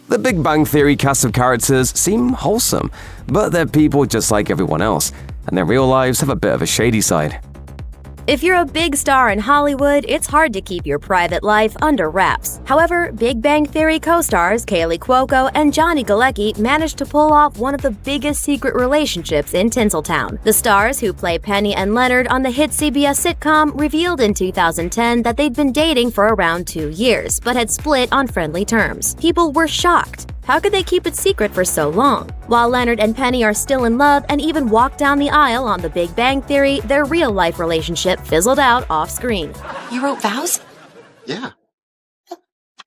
The Big Bang Theory cast of characters seem wholesome, but they're people just like everyone else, and their real lives have a bit of a shady side. If you're a big star in Hollywood, it's hard to keep your private life under wraps. However, Big Bang Theory co-stars Kaley, Cuoco, and Johnny Galecki managed to pull off one of the biggest secret relationships in Tinseltown. The stars, who play Penny and Leonard on the hit CBS sitcom, revealed in 2010 that they'd been dating for around 2 years, but had split on friendly terms. People were shocked. How could they keep it secret for so long? While Leonard and Penny are still in love and even walk down the aisle on The Big Bang Theory, their real-life relationship fizzled out off-screen. You wrote vows? Yeah.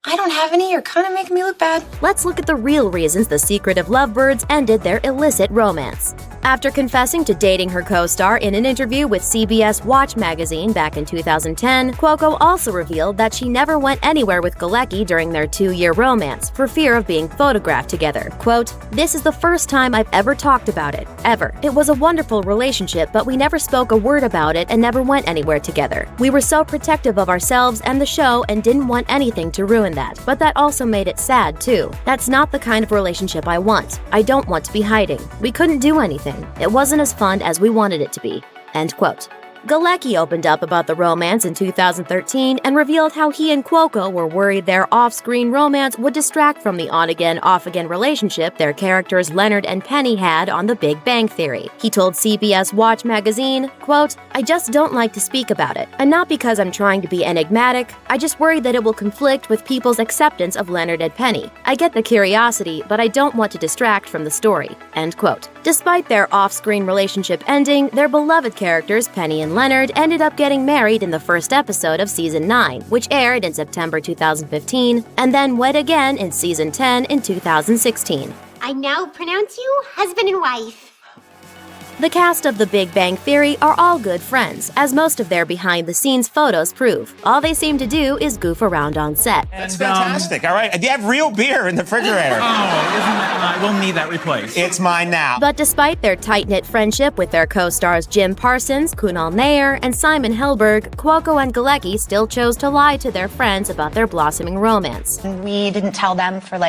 I don't have any. You're kind of making me look bad. Let's look at the real reasons the secretive lovebirds ended their illicit romance. After confessing to dating her co-star in an interview with CBS Watch magazine back in 2010, Cuoco also revealed that she never went anywhere with Galecki during their 2-year romance for fear of being photographed together. Quote, "This is the first time I've ever talked about it, ever. It was a wonderful relationship, but we never spoke a word about it and never went anywhere together. We were so protective of ourselves and the show and didn't want anything to ruin that. But that also made it sad, too. That's not the kind of relationship I want. I don't want to be hiding. We couldn't do anything. It wasn't as fun as we wanted it to be." End quote. Galecki opened up about the romance in 2013 and revealed how he and Cuoco were worried their off-screen romance would distract from the on-again, off-again relationship their characters Leonard and Penny had on The Big Bang Theory. He told CBS Watch magazine, quote, "I just don't like to speak about it. And not because I'm trying to be enigmatic, I just worry that it will conflict with people's acceptance of Leonard and Penny. I get the curiosity, but I don't want to distract from the story." End quote. Despite their off-screen relationship ending, their beloved characters Penny and Leonard ended up getting married in the first episode of Season 9, which aired in September 2015, and then wed again in Season 10 in 2016. I now pronounce you husband and wife. The cast of The Big Bang Theory are all good friends, as most of their behind-the-scenes photos prove. All they seem to do is goof around on set. That's fantastic, all right? You have real beer in the refrigerator. Oh, isn't that we'll need that replaced. It's mine now. But despite their tight-knit friendship with their co-stars Jim Parsons, Kunal Nair, and Simon Helberg, Cuoco and Galecki still chose to lie to their friends about their blossoming romance. We didn't tell them for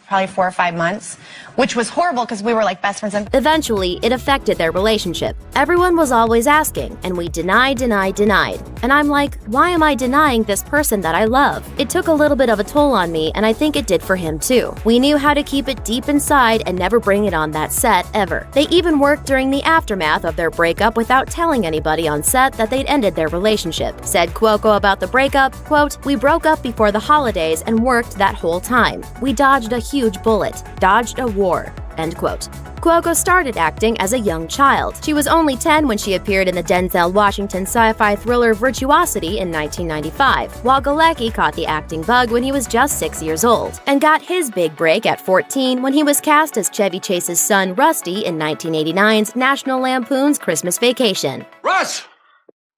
probably 4 or 5 months, which was horrible because we were like best friends. Eventually, it affected their relationship. Everyone was always asking, and we denied. And I'm like, why am I denying this person that I love? It took a little bit of a toll on me, and I think it did for him too. We knew how to keep it deep inside and never bring it on that set, ever. They even worked during the aftermath of their breakup without telling anybody on set that they'd ended their relationship. Said Cuoco about the breakup, quote, "We broke up before the holidays and worked that whole time. We dodged a huge bullet, dodged a war." End quote. Cuoco started acting as a young child. She was only 10 when she appeared in the Denzel Washington sci-fi thriller Virtuosity in 1995, while Galecki caught the acting bug when he was just 6 years old, and got his big break at 14 when he was cast as Chevy Chase's son Rusty in 1989's National Lampoon's Christmas Vacation. Russ!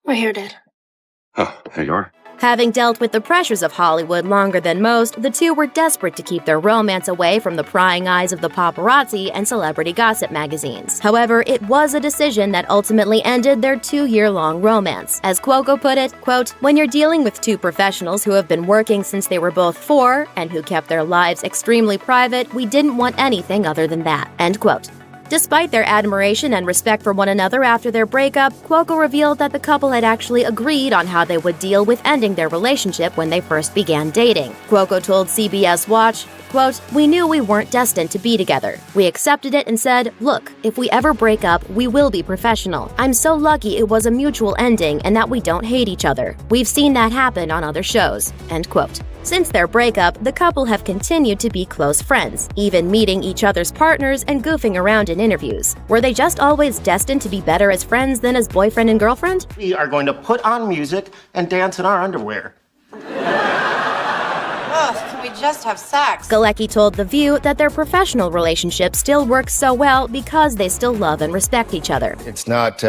We're here, Dad. Oh, there you are. Having dealt with the pressures of Hollywood longer than most, the two were desperate to keep their romance away from the prying eyes of the paparazzi and celebrity gossip magazines. However, it was a decision that ultimately ended their 2-year-long romance. As Cuoco put it, quote, "When you're dealing with two professionals who have been working since they were both 4 and who kept their lives extremely private, we didn't want anything other than that." End quote. Despite their admiration and respect for one another after their breakup, Cuoco revealed that the couple had actually agreed on how they would deal with ending their relationship when they first began dating. Cuoco told CBS Watch, quote, "We knew we weren't destined to be together. We accepted it and said, look, if we ever break up, we will be professional. I'm so lucky it was a mutual ending and that we don't hate each other. We've seen that happen on other shows." End quote. Since their breakup, the couple have continued to be close friends, even meeting each other's partners and goofing around in interviews. Were they just always destined to be better as friends than as boyfriend and girlfriend? We are going to put on music and dance in our underwear. Can we just have sex? Galecki told The View that their professional relationship still works so well because they still love and respect each other. It's not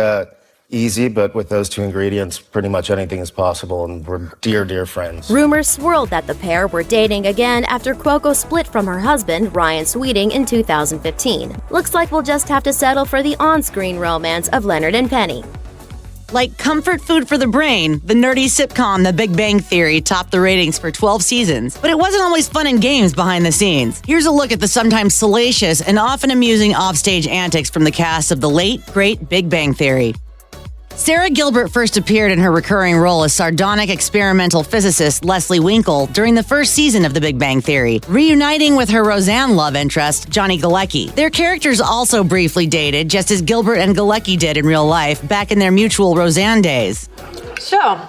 easy, but with those two ingredients, pretty much anything is possible, and we're dear friends. Rumors swirled that the pair were dating again after Cuoco split from her husband, Ryan Sweeting, in 2015. Looks like we'll just have to settle for the on-screen romance of Leonard and Penny. Like comfort food for the brain, the nerdy sitcom The Big Bang Theory topped the ratings for 12 seasons, but it wasn't always fun and games behind the scenes. Here's a look at the sometimes salacious and often amusing offstage antics from the cast of the late, great Big Bang Theory. Sarah Gilbert first appeared in her recurring role as sardonic experimental physicist Leslie Winkle during the first season of The Big Bang Theory, reuniting with her Roseanne love interest, Johnny Galecki. Their characters also briefly dated, just as Gilbert and Galecki did in real life back in their mutual Roseanne days. So,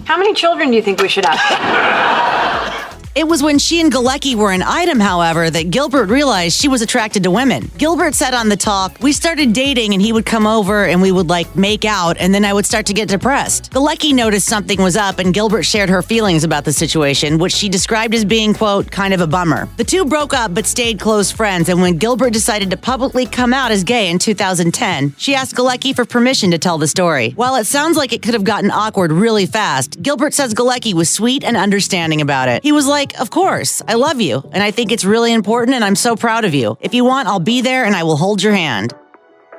how many children do you think we should have? It was when she and Galecki were an item, however, that Gilbert realized she was attracted to women. Gilbert said on The Talk, "We started dating and he would come over and we would make out and then I would start to get depressed." Galecki noticed something was up and Gilbert shared her feelings about the situation, which she described as being, quote, kind of a bummer. The two broke up but stayed close friends, and when Gilbert decided to publicly come out as gay in 2010, she asked Galecki for permission to tell the story. While it sounds like it could have gotten awkward really fast, Gilbert says Galecki was sweet and understanding about it. He was like, "Of course, I love you, and I think it's really important, and I'm so proud of you. If you want, I'll be there, and I will hold your hand."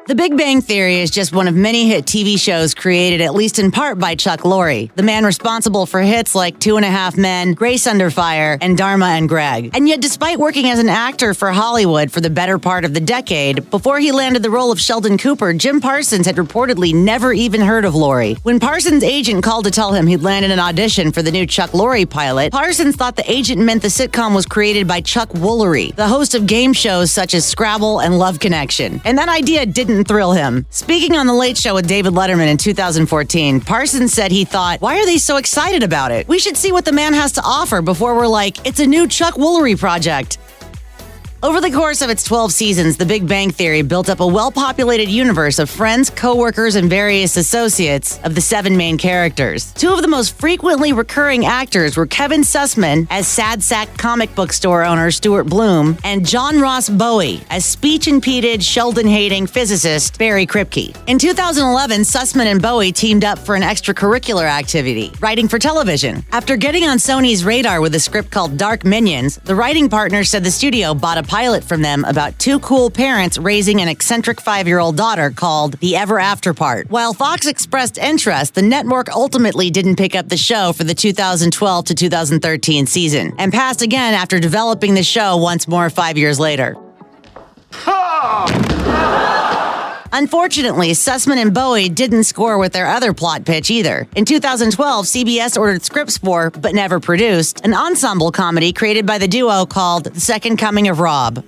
The Big Bang Theory is just one of many hit TV shows created at least in part by Chuck Lorre, the man responsible for hits like 2.5 Men, Grace Under Fire, and Dharma and Greg. And yet, despite working as an actor for Hollywood for the better part of the decade, before he landed the role of Sheldon Cooper, Jim Parsons had reportedly never even heard of Lorre. When Parsons' agent called to tell him he'd landed an audition for the new Chuck Lorre pilot, Parsons thought the agent meant the sitcom was created by Chuck Woolery, the host of game shows such as Scrabble and Love Connection. And that idea didn't thrill him. Speaking on The Late Show with David Letterman in 2014, Parsons said he thought, "Why are they so excited about it? We should see what the man has to offer before we're like, it's a new Chuck Woolery project." Over the course of its 12 seasons, The Big Bang Theory built up a well-populated universe of friends, co-workers, and various associates of the 7 main characters. 2 of the most frequently recurring actors were Kevin Sussman as Sad Sack comic book store owner Stuart Bloom, and John Ross Bowie as speech-impeded, Sheldon-hating physicist Barry Kripke. In 2011, Sussman and Bowie teamed up for an extracurricular activity, writing for television. After getting on Sony's radar with a script called Dark Minions, the writing partners said the studio bought a pilot from them about 2 cool parents raising an eccentric 5-year-old daughter called The Ever After Part. While Fox expressed interest, the network ultimately didn't pick up the show for the 2012 to 2013 season, and passed again after developing the show once more 5 years later. Unfortunately, Sussman and Bowie didn't score with their other plot pitch either. In 2012, CBS ordered scripts for, but never produced, an ensemble comedy created by the duo called The Second Coming of Rob.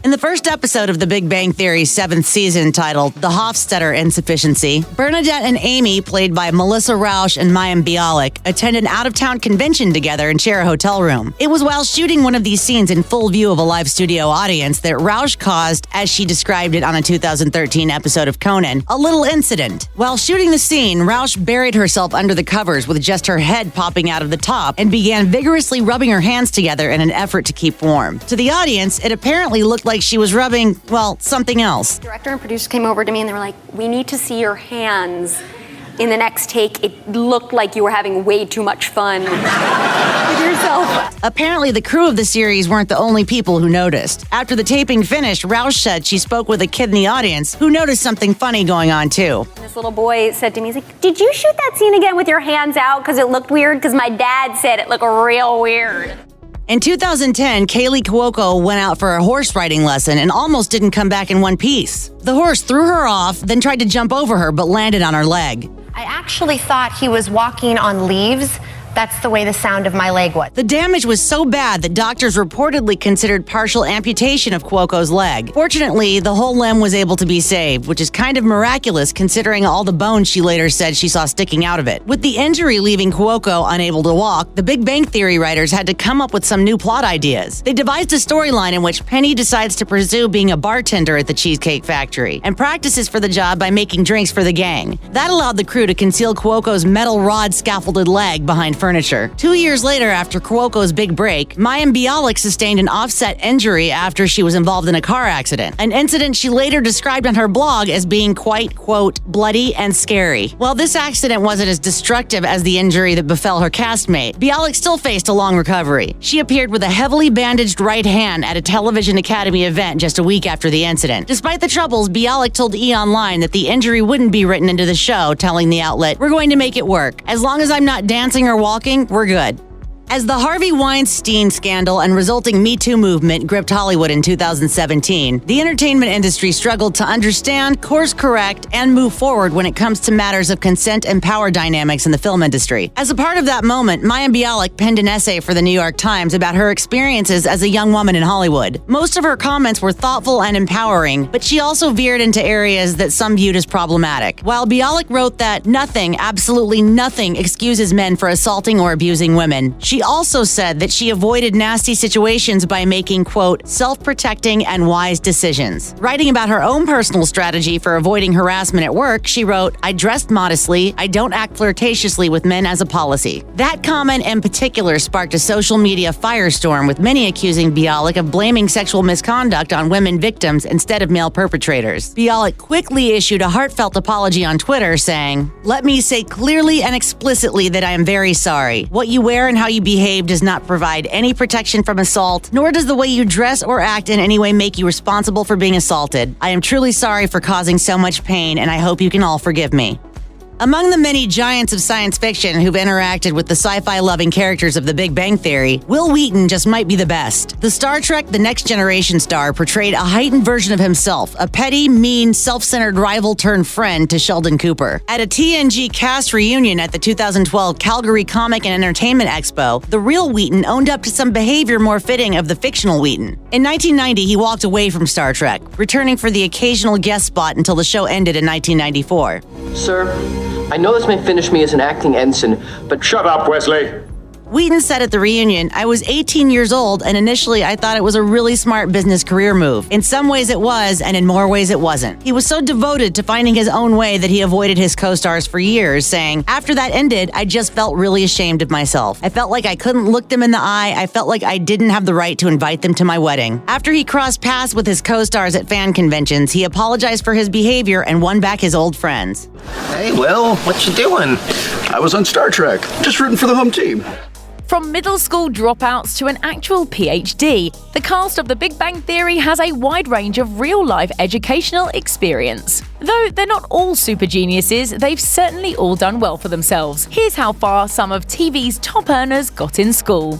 In the first episode of The Big Bang Theory's 7th season, titled The Hofstadter Insufficiency, Bernadette and Amy, played by Melissa Rauch and Mayim Bialik, attend an out-of-town convention together and share a hotel room. It was while shooting one of these scenes in full view of a live studio audience that Rauch caused, as she described it on a 2013 episode of Conan, a little incident. While shooting the scene, Rauch buried herself under the covers with just her head popping out of the top and began vigorously rubbing her hands together in an effort to keep warm. To the audience, it apparently looked like she was rubbing, well, something else. Director and producer came over to me and they were like, "We need to see your hands in the next take. It looked like you were having way too much fun with yourself." Apparently, the crew of the series weren't the only people who noticed. After the taping finished, Rauch said she spoke with a kid in the audience who noticed something funny going on too. This little boy said to me, he's like, "Did you shoot that scene again with your hands out because it looked weird? Because my dad said it looked real weird." In 2010, Kaley Cuoco went out for a horse riding lesson and almost didn't come back in one piece. The horse threw her off, then tried to jump over her, but landed on her leg. I actually thought he was walking on leaves. That's the way the sound of my leg was. The damage was so bad that doctors reportedly considered partial amputation of Cuoco's leg. Fortunately, the whole limb was able to be saved, which is kind of miraculous considering all the bones she later said she saw sticking out of it. With the injury leaving Cuoco unable to walk, the Big Bang Theory writers had to come up with some new plot ideas. They devised a storyline in which Penny decides to pursue being a bartender at the Cheesecake Factory and practices for the job by making drinks for the gang. That allowed the crew to conceal Cuoco's metal rod scaffolded leg behind furniture. 2 years later, after Cuoco's big break, Mayim Bialik sustained an offset injury after she was involved in a car accident, an incident she later described on her blog as being quite, quote, bloody and scary. While this accident wasn't as destructive as the injury that befell her castmate, Bialik still faced a long recovery. She appeared with a heavily bandaged right hand at a Television Academy event just a week after the incident. Despite the troubles, Bialik told E! Online that the injury wouldn't be written into the show, telling the outlet, "We're going to make it work. As long as I'm not dancing or walking, we're good." As the Harvey Weinstein scandal and resulting Me Too movement gripped Hollywood in 2017, the entertainment industry struggled to understand, course correct, and move forward when it comes to matters of consent and power dynamics in the film industry. As a part of that moment, Mayim Bialik penned an essay for the New York Times about her experiences as a young woman in Hollywood. Most of her comments were thoughtful and empowering, but she also veered into areas that some viewed as problematic. While Bialik wrote that nothing, absolutely nothing, excuses men for assaulting or abusing women, she also said that she avoided nasty situations by making, quote, self-protecting and wise decisions. Writing about her own personal strategy for avoiding harassment at work, she wrote, "I dressed modestly. I don't act flirtatiously with men as a policy." That comment in particular sparked a social media firestorm, with many accusing Bialik of blaming sexual misconduct on women victims instead of male perpetrators. Bialik quickly issued a heartfelt apology on Twitter, saying, "Let me say clearly and explicitly that I am very sorry. What you wear and how you behave does not provide any protection from assault, nor does the way you dress or act in any way make you responsible for being assaulted. I am truly sorry for causing so much pain, and I hope you can all forgive me." Among the many giants of science fiction who've interacted with the sci-fi loving characters of The Big Bang Theory, Wil Wheaton just might be the best. The Star Trek The Next Generation star portrayed a heightened version of himself, a petty, mean, self-centered rival turned friend to Sheldon Cooper. At a TNG cast reunion at the 2012 Calgary Comic and Entertainment Expo, the real Wheaton owned up to some behavior more fitting of the fictional Wheaton. In 1990, he walked away from Star Trek, returning for the occasional guest spot until the show ended in 1994. Sir, I know this may finish me as an acting ensign, but shut up, Wesley. Wheaton said at the reunion, "I was 18 years old, and initially I thought it was a really smart business career move. In some ways it was, and in more ways it wasn't." He was so devoted to finding his own way that he avoided his co-stars for years, saying, "After that ended, I just felt really ashamed of myself. I felt like I couldn't look them in the eye. I felt like I didn't have the right to invite them to my wedding." After he crossed paths with his co-stars at fan conventions, he apologized for his behavior and won back his old friends. Hey, Will, what you doing? I was on Star Trek, just rooting for the home team. From middle school dropouts to an actual PhD, the cast of The Big Bang Theory has a wide range of real-life educational experience. Though they're not all super geniuses, they've certainly all done well for themselves. Here's how far some of TV's top earners got in school.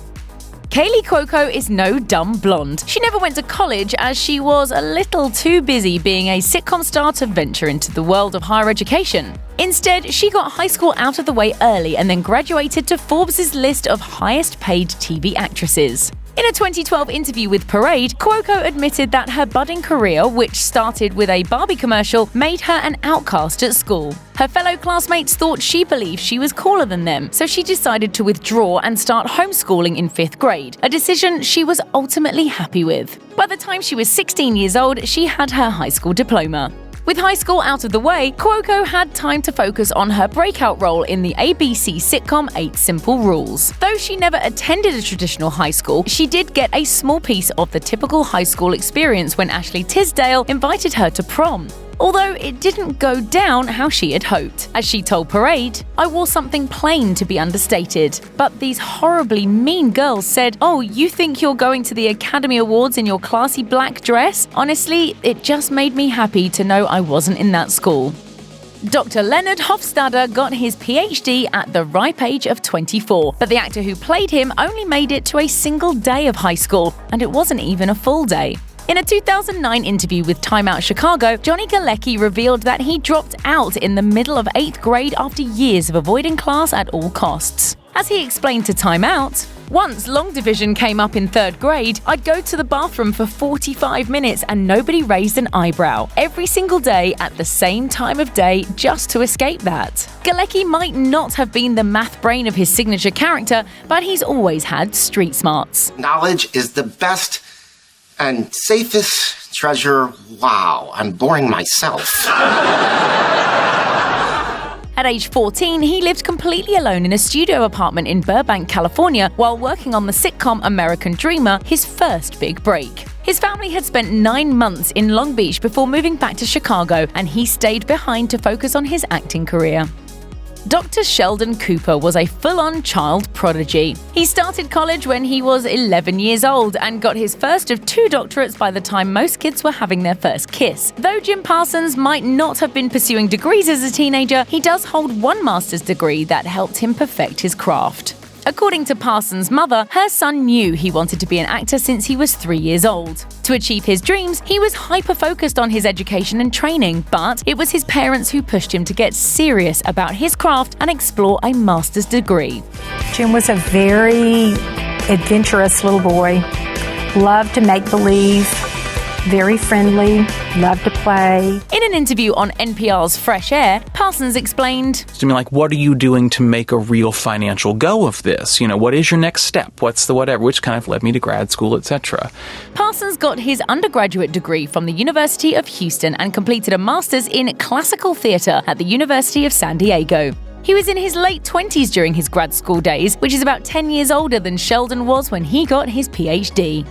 Kaley Cuoco is no dumb blonde. She never went to college as she was a little too busy being a sitcom star to venture into the world of higher education. Instead, she got high school out of the way early and then graduated to Forbes' list of highest paid TV actresses. In a 2012 interview with Parade, Cuoco admitted that her budding career, which started with a Barbie commercial, made her an outcast at school. Her fellow classmates thought she believed she was cooler than them, so she decided to withdraw and start homeschooling in 5th grade, a decision she was ultimately happy with. By the time she was 16 years old, she had her high school diploma. With high school out of the way, Cuoco had time to focus on her breakout role in the ABC sitcom 8 Simple Rules. Though she never attended a traditional high school, she did get a small piece of the typical high school experience when Ashley Tisdale invited her to prom. Although it didn't go down how she had hoped. As she told Parade, "I wore something plain to be understated. But these horribly mean girls said, 'Oh, you think you're going to the Academy Awards in your classy black dress?' Honestly, it just made me happy to know I wasn't in that school." Dr. Leonard Hofstadter got his PhD at the ripe age of 24, but the actor who played him only made it to a single day of high school, and it wasn't even a full day. In a 2009 interview with Time Out Chicago, Johnny Galecki revealed that he dropped out in the middle of 8th grade after years of avoiding class at all costs. As he explained to Time Out, "Once long division came up in 3rd grade, I'd go to the bathroom for 45 minutes and nobody raised an eyebrow. Every single day at the same time of day just to escape that." Galecki might not have been the math brain of his signature character, but he's always had street smarts. Knowledge is the best and safest treasure. Wow, I'm boring myself. At age 14, he lived completely alone in a studio apartment in Burbank, California, while working on the sitcom American Dreamer, his first big break. His family had spent 9 months in Long Beach before moving back to Chicago, and he stayed behind to focus on his acting career. Dr. Sheldon Cooper was a full-on child prodigy. He started college when he was 11 years old and got his first of 2 doctorates by the time most kids were having their first kiss. Though Jim Parsons might not have been pursuing degrees as a teenager, he does hold one master's degree that helped him perfect his craft. According to Parsons' mother, her son knew he wanted to be an actor since he was 3 years old. To achieve his dreams, he was hyper-focused on his education and training, but it was his parents who pushed him to get serious about his craft and explore a master's degree. Jim was a very adventurous little boy, loved to make believe, very friendly, loved to play. In an interview on NPR's Fresh Air, Parsons explained, To me, like, what are you doing to make a real financial go of this? You know, what is your next step? What's the whatever? Which kind of led me to grad school, etc. Parsons got his undergraduate degree from the University of Houston and completed a master's in classical theater at the University of San Diego. He was in his late 20s during his grad school days, which is about 10 years older than Sheldon was when he got his PhD.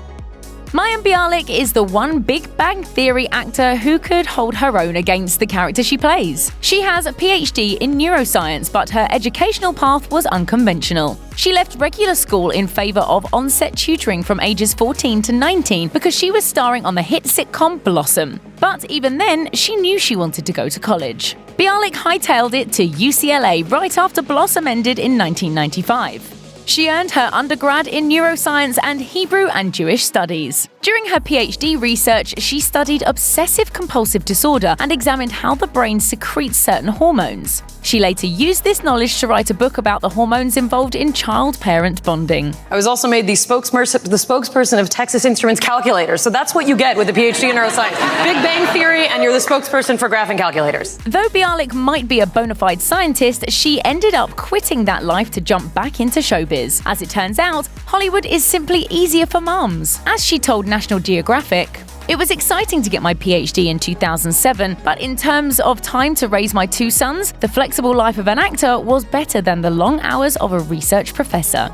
Mayim Bialik is the one Big Bang Theory actor who could hold her own against the character she plays. She has a PhD in neuroscience, but her educational path was unconventional. She left regular school in favor of on-set tutoring from ages 14 to 19 because she was starring on the hit sitcom Blossom. But even then, she knew she wanted to go to college. Bialik hightailed it to UCLA right after Blossom ended in 1995. She earned her undergrad in neuroscience and Hebrew and Jewish studies. During her PhD research, she studied obsessive-compulsive disorder and examined how the brain secretes certain hormones. She later used this knowledge to write a book about the hormones involved in child-parent bonding. I was also made the spokesperson of Texas Instruments calculators, so that's what you get with a PhD in neuroscience. Big Bang Theory, and you're the spokesperson for graphing calculators. Though Bialik might be a bona fide scientist, she ended up quitting that life to jump back into showbiz. As it turns out, Hollywood is simply easier for moms. As she told National Geographic, "It was exciting to get my PhD in 2007, but in terms of time to raise my 2 sons, the flexible life of an actor was better than the long hours of a research professor."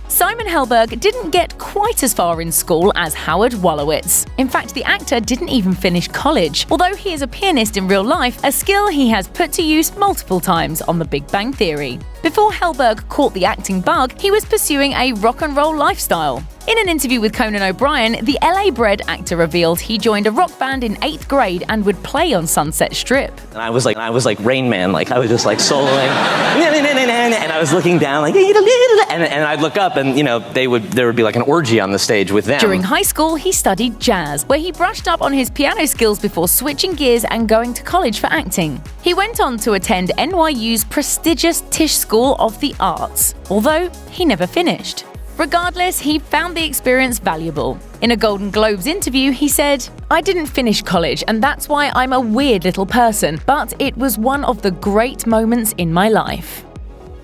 Simon Helberg didn't get quite as far in school as Howard Wolowitz. In fact, the actor didn't even finish college, although he is a pianist in real life, a skill he has put to use multiple times on The Big Bang Theory. Before Helberg caught the acting bug, he was pursuing a rock and roll lifestyle. In an interview with Conan O'Brien, the LA-bred actor revealed he joined a rock band in 8th grade and would play on Sunset Strip. And I was like Rain Man, like I was just like soloing, and I was looking down like, and I'd look up and there would be like an orgy on the stage with them. During high school, he studied jazz, where he brushed up on his piano skills before switching gears and going to college for acting. He went on to attend NYU's prestigious Tisch School of the Arts, although he never finished. Regardless, he found the experience valuable. In a Golden Globes interview, he said, "I didn't finish college, and that's why I'm a weird little person, but it was one of the great moments in my life."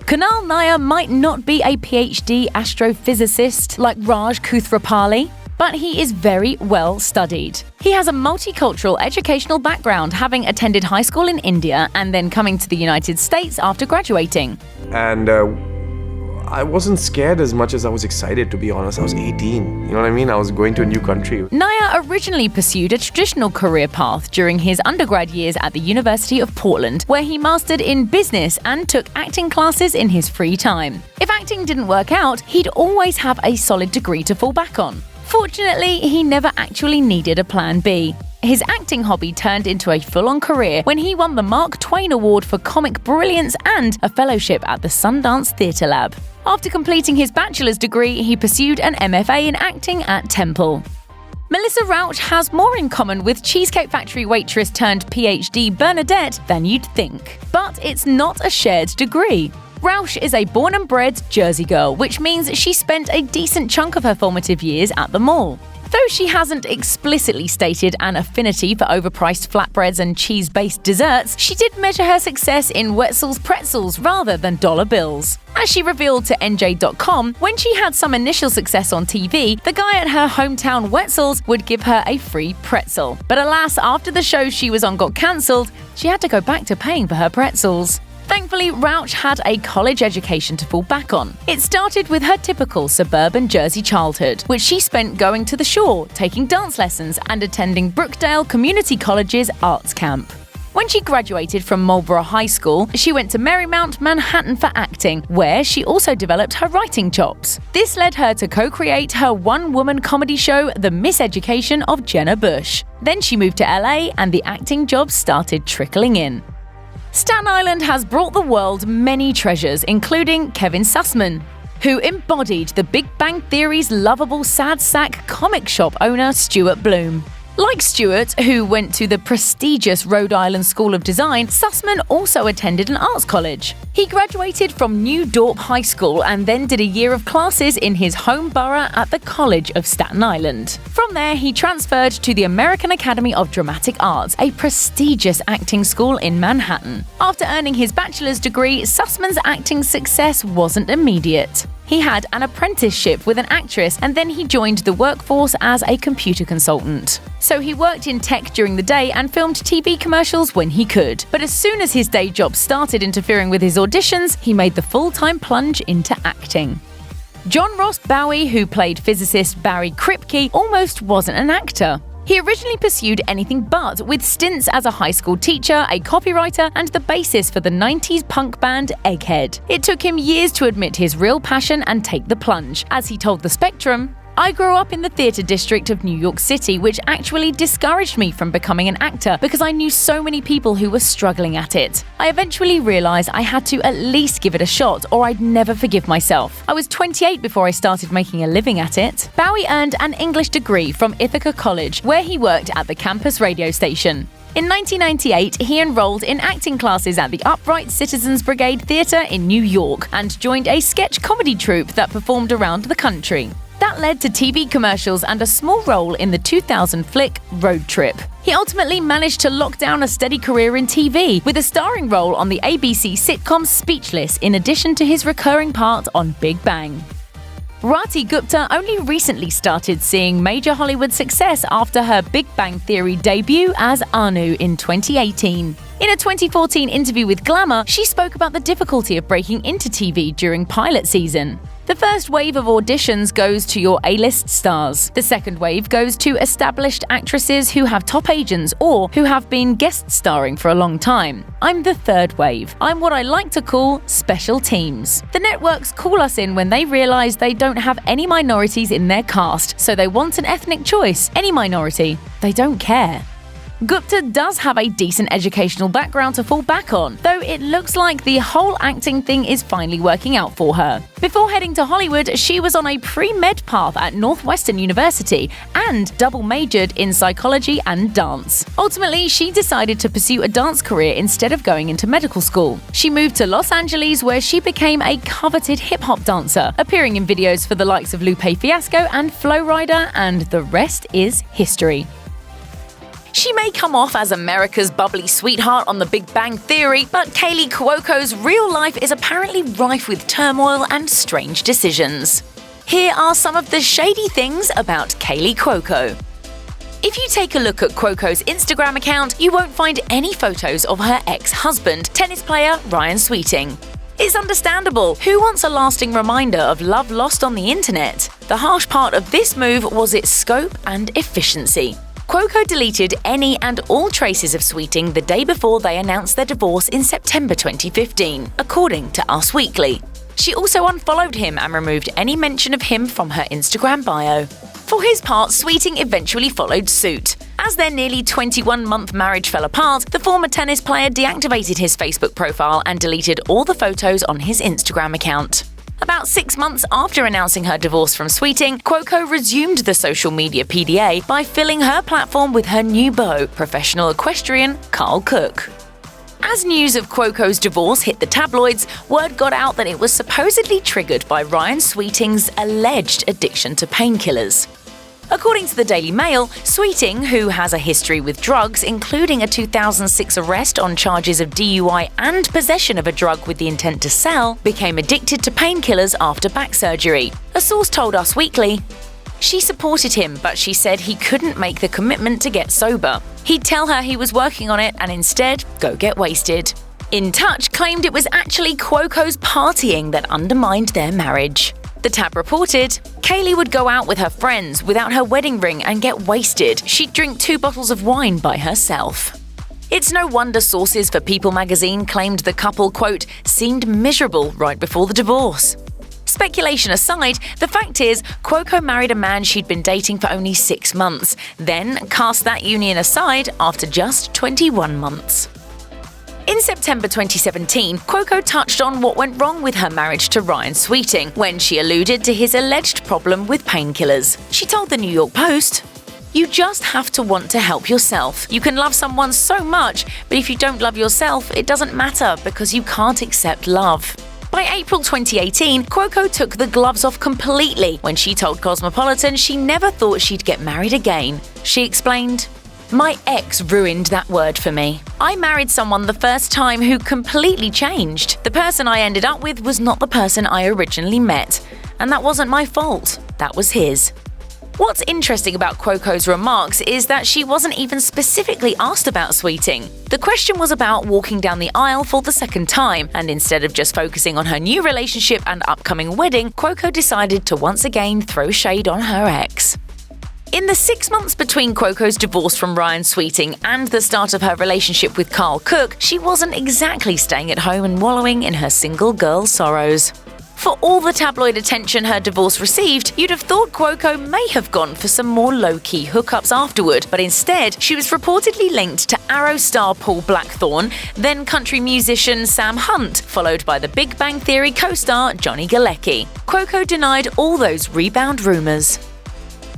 Kunal Nair might not be a PhD astrophysicist like Raj Kuthrapali, but he is very well studied. He has a multicultural educational background, having attended high school in India and then coming to the United States after graduating. And I wasn't scared as much as I was excited, to be honest. I was 18, you know what I mean? I was going to a new country. Nair originally pursued a traditional career path during his undergrad years at the University of Portland, where he mastered in business and took acting classes in his free time. If acting didn't work out, he'd always have a solid degree to fall back on. Fortunately, he never actually needed a plan B. His acting hobby turned into a full-on career when he won the Mark Twain Award for Comic Brilliance and a fellowship at the Sundance Theatre Lab. After completing his bachelor's degree, he pursued an MFA in acting at Temple. Melissa Rauch has more in common with Cheesecake Factory waitress turned PhD Bernadette than you'd think. But it's not a shared degree. Rauch is a born and bred Jersey girl, which means she spent a decent chunk of her formative years at the mall. Though she hasn't explicitly stated an affinity for overpriced flatbreads and cheese-based desserts, she did measure her success in Wetzel's pretzels rather than dollar bills. As she revealed to NJ.com, when she had some initial success on TV, the guy at her hometown Wetzel's would give her a free pretzel. But alas, after the show she was on got cancelled, she had to go back to paying for her pretzels. Thankfully, Rauch had a college education to fall back on. It started with her typical suburban Jersey childhood, which she spent going to the shore, taking dance lessons, and attending Brookdale Community College's arts camp. When she graduated from Marlborough High School, she went to Marymount, Manhattan for acting, where she also developed her writing chops. This led her to co-create her one-woman comedy show, The Miseducation of Jenna Bush. Then she moved to LA and the acting jobs started trickling in. Staten Island has brought the world many treasures, including Kevin Sussman, who embodied the Big Bang Theory's lovable sad sack comic shop owner Stuart Bloom. Like Stuart, who went to the prestigious Rhode Island School of Design, Sussman also attended an arts college. He graduated from New Dorp High School and then did a year of classes in his home borough at the College of Staten Island. From there, he transferred to the American Academy of Dramatic Arts, a prestigious acting school in Manhattan. After earning his bachelor's degree, Sussman's acting success wasn't immediate. He had an apprenticeship with an actress and then he joined the workforce as a computer consultant. So he worked in tech during the day and filmed TV commercials when he could. But as soon as his day job started interfering with his auditions, he made the full-time plunge into acting. John Ross Bowie, who played physicist Barry Kripke, almost wasn't an actor. He originally pursued anything but, with stints as a high school teacher, a copywriter, and the bassist for the 90s punk band Egghead. It took him years to admit his real passion and take the plunge. As he told The Spectrum, "I grew up in the theatre district of New York City, which actually discouraged me from becoming an actor because I knew so many people who were struggling at it. I eventually realized I had to at least give it a shot or I'd never forgive myself. I was 28 before I started making a living at it." Bowie earned an English degree from Ithaca College, where he worked at the campus radio station. In 1998, he enrolled in acting classes at the Upright Citizens Brigade Theatre in New York and joined a sketch comedy troupe that performed around the country. That led to TV commercials and a small role in the 2000 flick Road Trip. He ultimately managed to lock down a steady career in TV, with a starring role on the ABC sitcom Speechless, in addition to his recurring part on Big Bang. Rati Gupta only recently started seeing major Hollywood success after her Big Bang Theory debut as Anu in 2018. In a 2014 interview with Glamour, she spoke about the difficulty of breaking into TV during pilot season. The first wave of auditions goes to your A-list stars. The second wave goes to established actresses who have top agents or who have been guest starring for a long time. I'm the third wave. I'm what I like to call special teams. The networks call us in when they realize they don't have any minorities in their cast, so they want an ethnic choice. Any minority. They don't care. Gupta does have a decent educational background to fall back on, though it looks like the whole acting thing is finally working out for her. Before heading to Hollywood, she was on a pre-med path at Northwestern University and double majored in psychology and dance. Ultimately, she decided to pursue a dance career instead of going into medical school. She moved to Los Angeles, where she became a coveted hip-hop dancer, appearing in videos for the likes of Lupe Fiasco and Flo Rida, and the rest is history. She may come off as America's bubbly sweetheart on The Big Bang Theory, but Kaley Cuoco's real life is apparently rife with turmoil and strange decisions. Here are some of the shady things about Kaley Cuoco. If you take a look at Cuoco's Instagram account, you won't find any photos of her ex-husband, tennis player Ryan Sweeting. It's understandable. Who wants a lasting reminder of love lost on the internet? The harsh part of this move was its scope and efficiency. Cuoco deleted any and all traces of Sweeting the day before they announced their divorce in September 2015, according to Us Weekly. She also unfollowed him and removed any mention of him from her Instagram bio. For his part, Sweeting eventually followed suit. As their nearly 21-month marriage fell apart, the former tennis player deactivated his Facebook profile and deleted all the photos on his Instagram account. About 6 months after announcing her divorce from Sweeting, Cuoco resumed the social media PDA by filling her platform with her new beau, professional equestrian Carl Cook. As news of Cuoco's divorce hit the tabloids, word got out that it was supposedly triggered by Ryan Sweeting's alleged addiction to painkillers. According to the Daily Mail, Sweeting, who has a history with drugs, including a 2006 arrest on charges of DUI and possession of a drug with the intent to sell, became addicted to painkillers after back surgery. A source told Us Weekly, "She supported him, but she said he couldn't make the commitment to get sober. He'd tell her he was working on it and instead go get wasted." In Touch claimed it was actually Cuoco's partying that undermined their marriage. The tab reported, Kaley would go out with her friends without her wedding ring and get wasted. She'd drink 2 bottles of wine by herself. It's no wonder sources for People magazine claimed the couple, quote, seemed miserable right before the divorce. Speculation aside, the fact is, Cuoco married a man she'd been dating for only 6 months, then cast that union aside after just 21 months. In September 2017, Cuoco touched on what went wrong with her marriage to Ryan Sweeting when she alluded to his alleged problem with painkillers. She told the New York Post, "You just have to want to help yourself. You can love someone so much, but if you don't love yourself, it doesn't matter because you can't accept love." By April 2018, Cuoco took the gloves off completely when she told Cosmopolitan she never thought she'd get married again. She explained, "My ex ruined that word for me. I married someone the first time who completely changed. The person I ended up with was not the person I originally met. And that wasn't my fault. That was his." What's interesting about Cuoco's remarks is that she wasn't even specifically asked about Sweeting. The question was about walking down the aisle for the second time, and instead of just focusing on her new relationship and upcoming wedding, Cuoco decided to once again throw shade on her ex. In the 6 months between Cuoco's divorce from Ryan Sweeting and the start of her relationship with Carl Cook, she wasn't exactly staying at home and wallowing in her single girl sorrows. For all the tabloid attention her divorce received, you'd have thought Cuoco may have gone for some more low-key hookups afterward, but instead, she was reportedly linked to Arrow star Paul Blackthorne, then country musician Sam Hunt, followed by the Big Bang Theory co-star Johnny Galecki. Cuoco denied all those rebound rumors.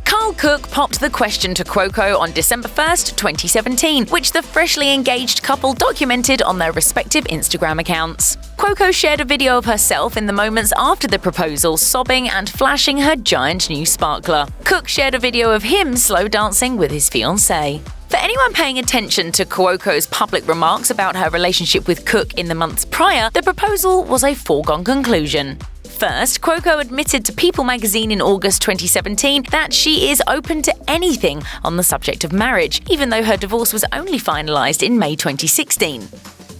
Carl Cook popped the question to Cuoco on December 1st, 2017, which the freshly engaged couple documented on their respective Instagram accounts. Cuoco shared a video of herself in the moments after the proposal, sobbing and flashing her giant new sparkler. Cook shared a video of him slow dancing with his fiancée. For anyone paying attention to Cuoco's public remarks about her relationship with Cook in the months prior, the proposal was a foregone conclusion. First, Cuoco admitted to People magazine in August 2017 that she is open to anything on the subject of marriage, even though her divorce was only finalized in May 2016.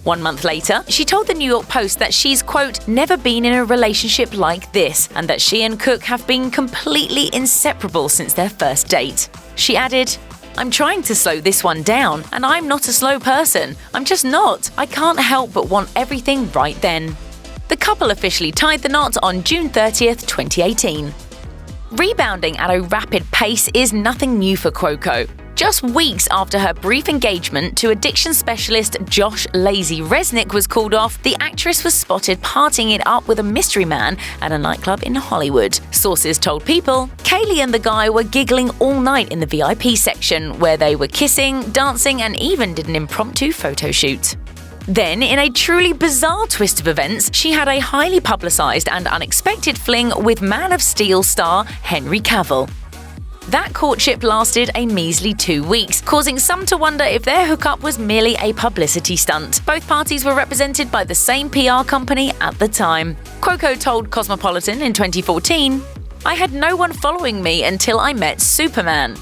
1 month later, she told the New York Post that she's, quote, never been in a relationship like this, and that she and Cook have been completely inseparable since their first date. She added, "I'm trying to slow this one down, and I'm not a slow person. I'm just not. I can't help but want everything right then." The couple officially tied the knot on June 30th, 2018. Rebounding at a rapid pace is nothing new for Cuoco. Just weeks after her brief engagement to addiction specialist Josh Lazy Resnick was called off, the actress was spotted partying it up with a mystery man at a nightclub in Hollywood. Sources told People, Kaley and the guy were giggling all night in the VIP section, where they were kissing, dancing, and even did an impromptu photo shoot. Then, in a truly bizarre twist of events, she had a highly publicized and unexpected fling with Man of Steel star Henry Cavill. That courtship lasted a measly 2 weeks, causing some to wonder if their hookup was merely a publicity stunt. Both parties were represented by the same PR company at the time. Cuoco told Cosmopolitan in 2014, "I had no one following me until I met Superman.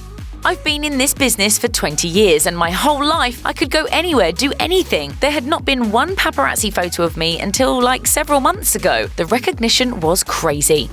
I've been in this business for 20 years, and my whole life I could go anywhere, do anything. There had not been one paparazzi photo of me until several months ago. The recognition was crazy."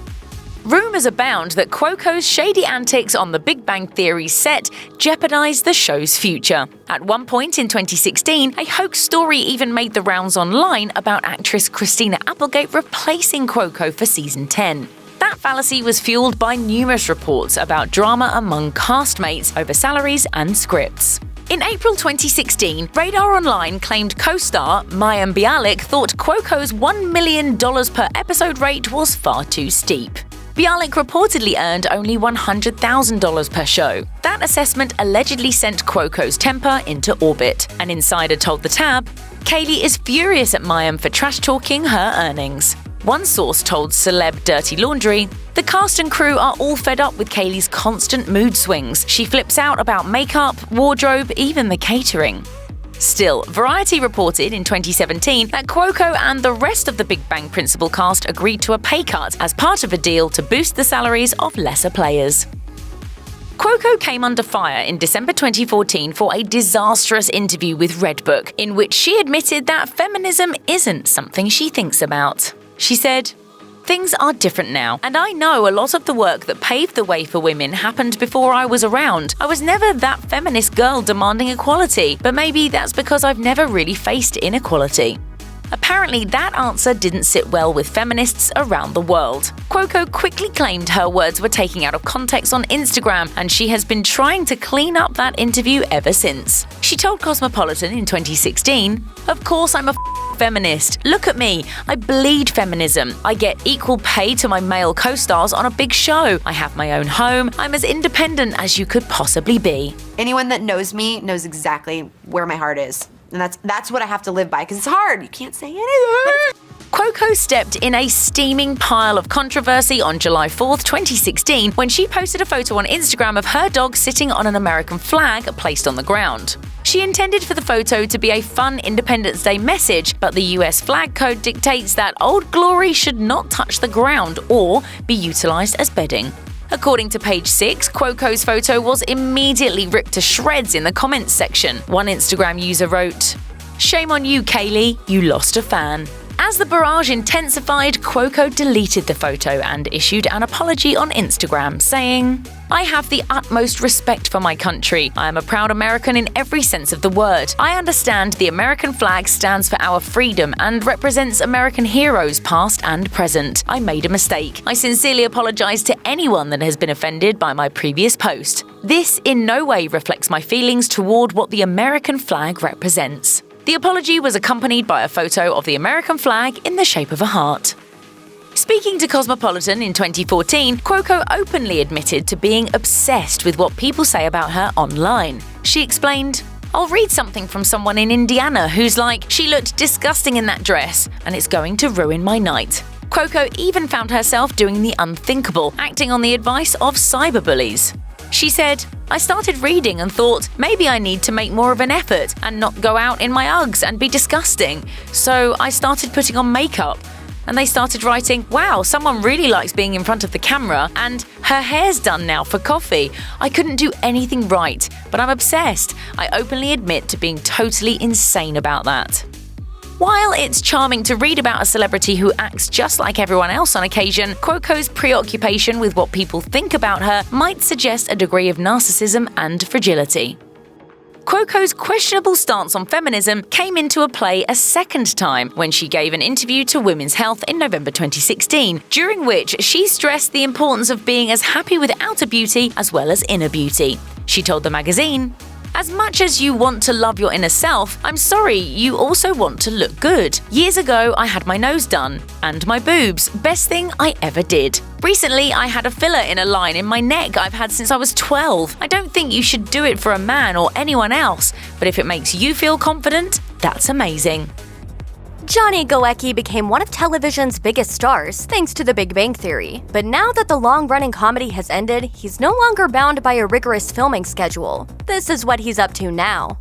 Rumors abound that Cuoco's shady antics on the Big Bang Theory set jeopardized the show's future. At one point in 2016, a hoax story even made the rounds online about actress Christina Applegate replacing Cuoco for season 10. That fallacy was fueled by numerous reports about drama among castmates over salaries and scripts. In April 2016, Radar Online claimed co-star Mayim Bialik thought Cuoco's $1 million per episode rate was far too steep. Bialik reportedly earned only $100,000 per show. That assessment allegedly sent Cuoco's temper into orbit. An insider told the tab, "Kaley is furious at Mayim for trash-talking her earnings." One source told Celeb Dirty Laundry, "The cast and crew are all fed up with Kaley's constant mood swings. She flips out about makeup, wardrobe, even the catering." Still, Variety reported in 2017 that Cuoco and the rest of the Big Bang principal cast agreed to a pay cut as part of a deal to boost the salaries of lesser players. Cuoco came under fire in December 2014 for a disastrous interview with Redbook, in which she admitted that feminism isn't something she thinks about. She said, "Things are different now, and I know a lot of the work that paved the way for women happened before I was around. I was never that feminist girl demanding equality, but maybe that's because I've never really faced inequality." Apparently, that answer didn't sit well with feminists around the world. Cuoco quickly claimed her words were taken out of context on Instagram, and she has been trying to clean up that interview ever since. She told Cosmopolitan in 2016, "Of course I'm a feminist. Look at me. I bleed feminism. I get equal pay to my male co-stars on a big show. I have my own home. I'm as independent as you could possibly be." Anyone that knows me knows exactly where my heart is. And that's what I have to live by, because it's hard. You can't say anything. Cuoco stepped in a steaming pile of controversy on July 4th, 2016, when she posted a photo on Instagram of her dog sitting on an American flag placed on the ground. She intended for the photo to be a fun Independence Day message, but the US flag code dictates that Old Glory should not touch the ground or be utilized as bedding. According to Page 6, Cuoco's photo was immediately ripped to shreds in the comments section. One Instagram user wrote, "Shame on you, Kaley, you lost a fan." As the barrage intensified, Cuoco deleted the photo and issued an apology on Instagram, saying, "I have the utmost respect for my country. I am a proud American in every sense of the word. I understand the American flag stands for our freedom and represents American heroes past and present. I made a mistake. I sincerely apologize to anyone that has been offended by my previous post. This in no way reflects my feelings toward what the American flag represents." The apology was accompanied by a photo of the American flag in the shape of a heart. Speaking to Cosmopolitan in 2014, Cuoco openly admitted to being obsessed with what people say about her online. She explained, "I'll read something from someone in Indiana who's like, 'She looked disgusting in that dress, and it's going to ruin my night.'" Cuoco even found herself doing the unthinkable, acting on the advice of cyberbullies. She said, "I started reading and thought, maybe I need to make more of an effort and not go out in my Uggs and be disgusting. So I started putting on makeup. And they started writing, 'Wow, someone really likes being in front of the camera, and her hair's done now for coffee. I couldn't do anything right, but I'm obsessed.' I openly admit to being totally insane about that." While it's charming to read about a celebrity who acts just like everyone else on occasion, Cuoco's preoccupation with what people think about her might suggest a degree of narcissism and fragility. Cuoco's questionable stance on feminism came into play a second time when she gave an interview to Women's Health in November 2016, during which she stressed the importance of being as happy with outer beauty as well as inner beauty. She told the magazine, "As much as you want to love your inner self, I'm sorry, you also want to look good. Years ago, I had my nose done. And my boobs. Best thing I ever did. Recently, I had a filler in a line in my neck I've had since I was 12. I don't think you should do it for a man or anyone else, but if it makes you feel confident, that's amazing." Johnny Galecki became one of television's biggest stars thanks to The Big Bang Theory. But now that the long-running comedy has ended, he's no longer bound by a rigorous filming schedule. This is what he's up to now.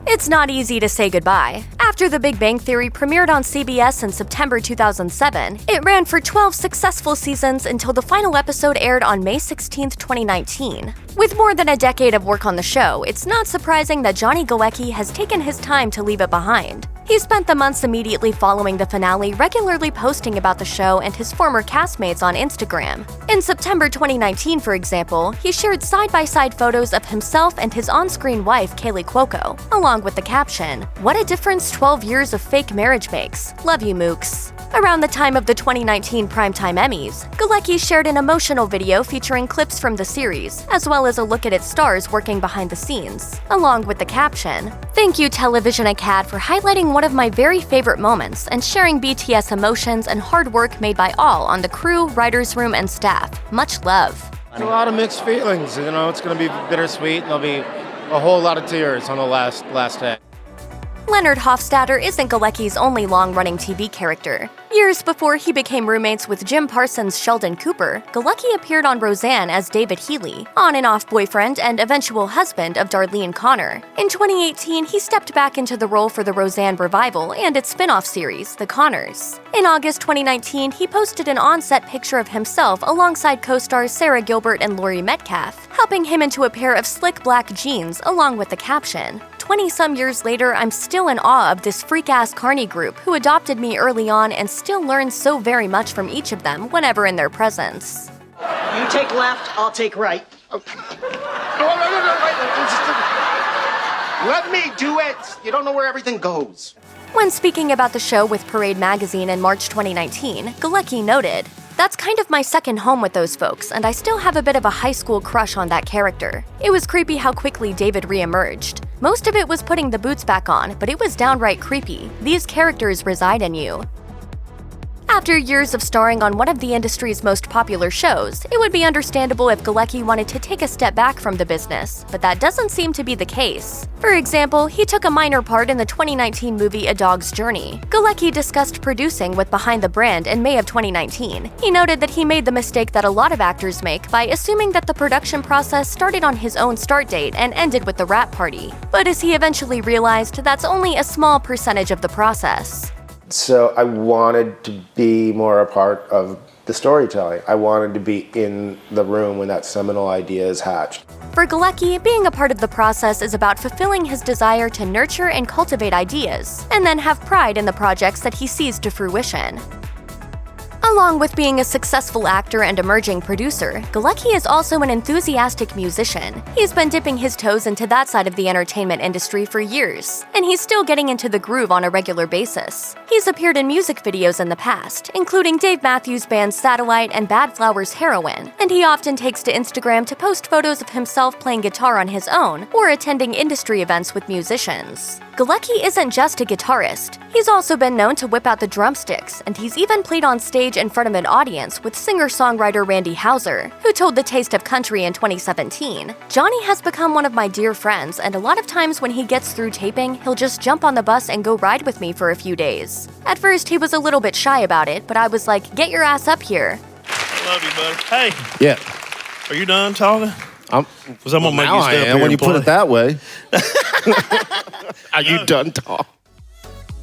It's not easy to say goodbye. After The Big Bang Theory premiered on CBS in September 2007, it ran for 12 successful seasons until the final episode aired on May 16, 2019. With more than a decade of work on the show, it's not surprising that Johnny Galecki has taken his time to leave it behind. He spent the months immediately following the finale regularly posting about the show and his former castmates on Instagram. In September 2019, for example, he shared side-by-side photos of himself and his on-screen wife, Kaley Cuoco, along with the caption, "What a difference 12 years of fake marriage makes. Love you, Mooks." Around the time of the 2019 Primetime Emmys, Galecki shared an emotional video featuring clips from the series, as well as a look at its stars working behind the scenes, along with the caption, "Thank you, Television Acad, for highlighting one of my very favorite moments and sharing BTS emotions and hard work made by all on the crew, writers' room, and staff. Much love." There's a lot of mixed feelings, it's going to be bittersweet, and there'll be a whole lot of tears on the last day. Leonard Hofstadter isn't Galecki's only long-running TV character. Years before he became roommates with Jim Parsons' Sheldon Cooper, Galecki appeared on Roseanne as David Healy, on and off boyfriend and eventual husband of Darlene Connor. In 2018, he stepped back into the role for the Roseanne revival and its spin-off series, The Connors. In August 2019, he posted an on-set picture of himself alongside co-stars Sarah Gilbert and Laurie Metcalf, helping him into a pair of slick black jeans along with the caption, "20-some years later, I'm still in awe of this freak-ass carny group who adopted me early on and still learn so very much from each of them whenever in their presence." You take left, I'll take right. Let me do it. You don't know where everything goes. When speaking about the show with Parade magazine in March 2019, Galecki noted, "That's kind of my second home with those folks, and I still have a bit of a high school crush on that character. It was creepy how quickly David re-emerged. Most of it was putting the boots back on, but it was downright creepy. These characters reside in you." After years of starring on one of the industry's most popular shows, it would be understandable if Galecki wanted to take a step back from the business, but that doesn't seem to be the case. For example, he took a minor part in the 2019 movie A Dog's Journey. Galecki discussed producing with Behind the Brand in May of 2019. He noted that he made the mistake that a lot of actors make by assuming that the production process started on his own start date and ended with the wrap party. But as he eventually realized, that's only a small percentage of the process. So I wanted to be more a part of the storytelling. I wanted to be in the room when that seminal idea is hatched. For Galecki, being a part of the process is about fulfilling his desire to nurture and cultivate ideas, and then have pride in the projects that he sees to fruition. Along with being a successful actor and emerging producer, Galecki is also an enthusiastic musician. He's been dipping his toes into that side of the entertainment industry for years, and he's still getting into the groove on a regular basis. He's appeared in music videos in the past, including Dave Matthews Band's Satellite and Bad Flowers' Heroin, and he often takes to Instagram to post photos of himself playing guitar on his own or attending industry events with musicians. Galecki isn't just a guitarist. He's also been known to whip out the drumsticks, and he's even played on stage in front of an audience with singer-songwriter Randy Houser, who told The Taste of Country in 2017, "Johnny has become one of my dear friends, and a lot of times when he gets through taping, he'll just jump on the bus and go ride with me for a few days. At first, he was a little bit shy about it, but I was like, get your ass up here." Love you, buddy. Hey. Yeah. Are you done talking? Was I'm gonna make now you stay I up am here when you and put play. it that way. Are you done talking?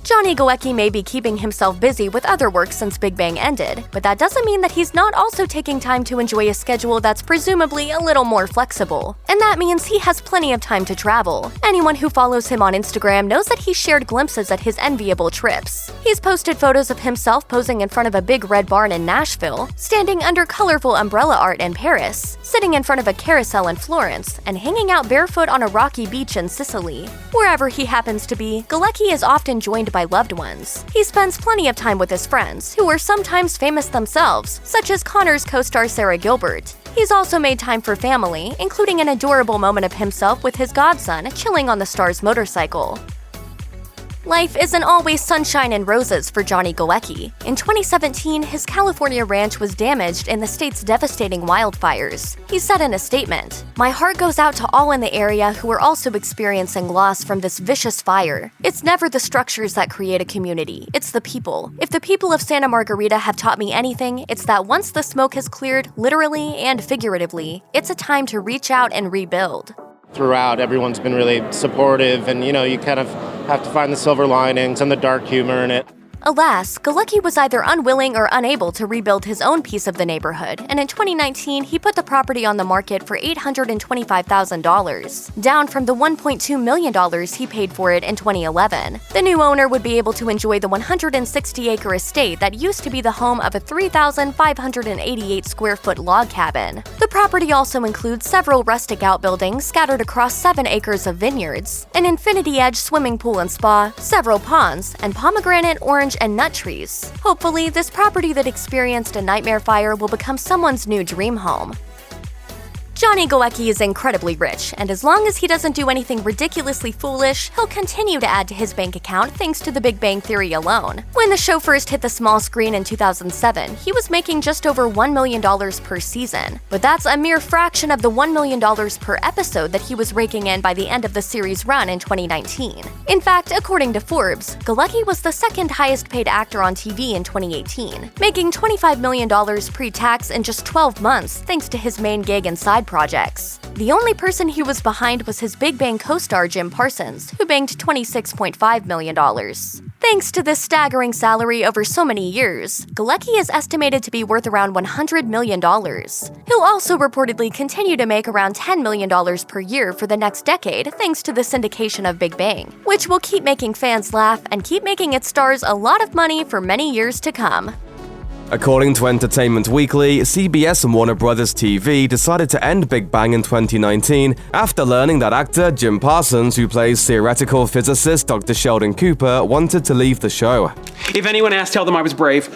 Johnny Galecki may be keeping himself busy with other work since Big Bang ended, but that doesn't mean that he's not also taking time to enjoy a schedule that's presumably a little more flexible. And that means he has plenty of time to travel. Anyone who follows him on Instagram knows that he's shared glimpses at his enviable trips. He's posted photos of himself posing in front of a big red barn in Nashville, standing under colorful umbrella art in Paris, sitting in front of a carousel in Florence, and hanging out barefoot on a rocky beach in Sicily. Wherever he happens to be, Galecki is often joined by loved ones. He spends plenty of time with his friends, who are sometimes famous themselves, such as Connor's co-star Sarah Gilbert. He's also made time for family, including an adorable moment of himself with his godson chilling on the star's motorcycle. Life isn't always sunshine and roses for Johnny Galecki. In 2017, his California ranch was damaged in the state's devastating wildfires. He said in a statement, "My heart goes out to all in the area who are also experiencing loss from this vicious fire. It's never the structures that create a community, it's the people. If the people of Santa Margarita have taught me anything, it's that once the smoke has cleared, literally and figuratively, it's a time to reach out and rebuild." Throughout, everyone's been really supportive, and you kind of have to find the silver linings and the dark humor in it. Alas, Galecki was either unwilling or unable to rebuild his own piece of the neighborhood, and in 2019, he put the property on the market for $825,000, down from the $1.2 million he paid for it in 2011. The new owner would be able to enjoy the 160-acre estate that used to be the home of a 3,588-square-foot log cabin. The property also includes several rustic outbuildings scattered across 7 acres of vineyards, an infinity-edge swimming pool and spa, several ponds, and pomegranate, orange, and nut trees. Hopefully, this property that experienced a nightmare fire will become someone's new dream home. Johnny Galecki is incredibly rich, and as long as he doesn't do anything ridiculously foolish, he'll continue to add to his bank account thanks to The Big Bang Theory alone. When the show first hit the small screen in 2007, he was making just over $1 million per season. But that's a mere fraction of the $1 million per episode that he was raking in by the end of the series' run in 2019. In fact, according to Forbes, Galecki was the second highest paid actor on TV in 2018, making $25 million pre-tax in just 12 months thanks to his main gig and side projects. The only person he was behind was his Big Bang co-star Jim Parsons, who banked $26.5 million. Thanks to this staggering salary over so many years, Galecki is estimated to be worth around $100 million. He'll also reportedly continue to make around $10 million per year for the next decade thanks to the syndication of Big Bang, which will keep making fans laugh and keep making its stars a lot of money for many years to come. According to Entertainment Weekly, CBS and Warner Bros. TV decided to end Big Bang in 2019 after learning that actor Jim Parsons, who plays theoretical physicist Dr. Sheldon Cooper, wanted to leave the show. If anyone asks, tell them I was brave.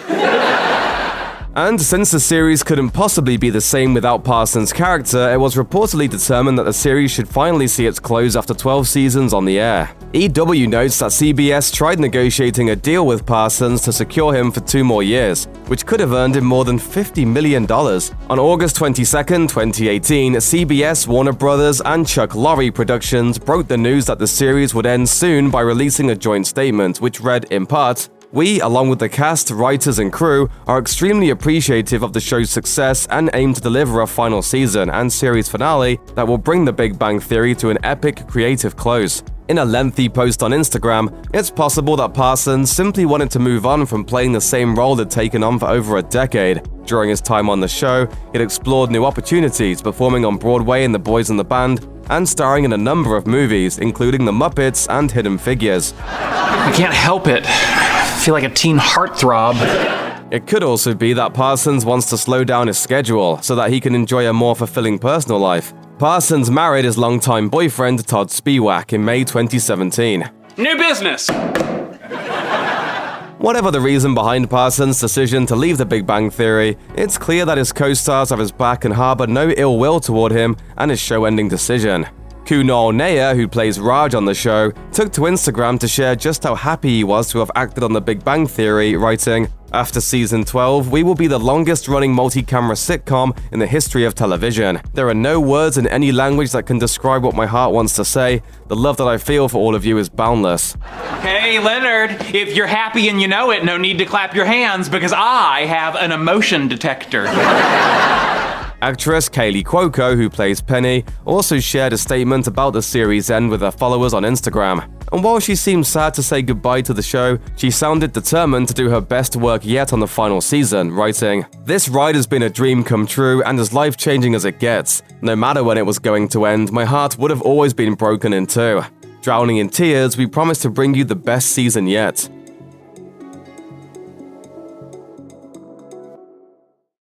And since the series couldn't possibly be the same without Parsons' character, it was reportedly determined that the series should finally see its close after 12 seasons on the air. EW notes that CBS tried negotiating a deal with Parsons to secure him for 2 more years, which could have earned him more than $50 million. On August 22, 2018, CBS, Warner Bros., and Chuck Lorre Productions broke the news that the series would end soon by releasing a joint statement, which read, in part, "We, along with the cast, writers, and crew, are extremely appreciative of the show's success and aim to deliver a final season and series finale that will bring The Big Bang Theory to an epic creative close." In a lengthy post on Instagram, it's possible that Parsons simply wanted to move on from playing the same role he'd taken on for over a decade. During his time on the show, he'd explored new opportunities, performing on Broadway in The Boys in the Band, and starring in a number of movies, including The Muppets and Hidden Figures. I can't help it. I feel like a teen heartthrob. It could also be that Parsons wants to slow down his schedule so that he can enjoy a more fulfilling personal life. Parsons married his longtime boyfriend Todd Spiewak in May 2017. New business! Whatever the reason behind Parsons' decision to leave The Big Bang Theory, it's clear that his co-stars have his back and harbor no ill will toward him and his show-ending decision. Kunal Nair, who plays Raj on the show, took to Instagram to share just how happy he was to have acted on The Big Bang Theory, writing, "After season 12, we will be the longest-running multi-camera sitcom in the history of television. There are no words in any language that can describe what my heart wants to say. The love that I feel for all of you is boundless." Hey, Leonard, if you're happy and you know it, no need to clap your hands because I have an emotion detector. Actress Kaley Cuoco, who plays Penny, also shared a statement about the series' end with her followers on Instagram. And while she seemed sad to say goodbye to the show, she sounded determined to do her best work yet on the final season, writing, "This ride has been a dream come true and as life-changing as it gets. No matter when it was going to end, my heart would have always been broken in two. Drowning in tears, we promise to bring you the best season yet.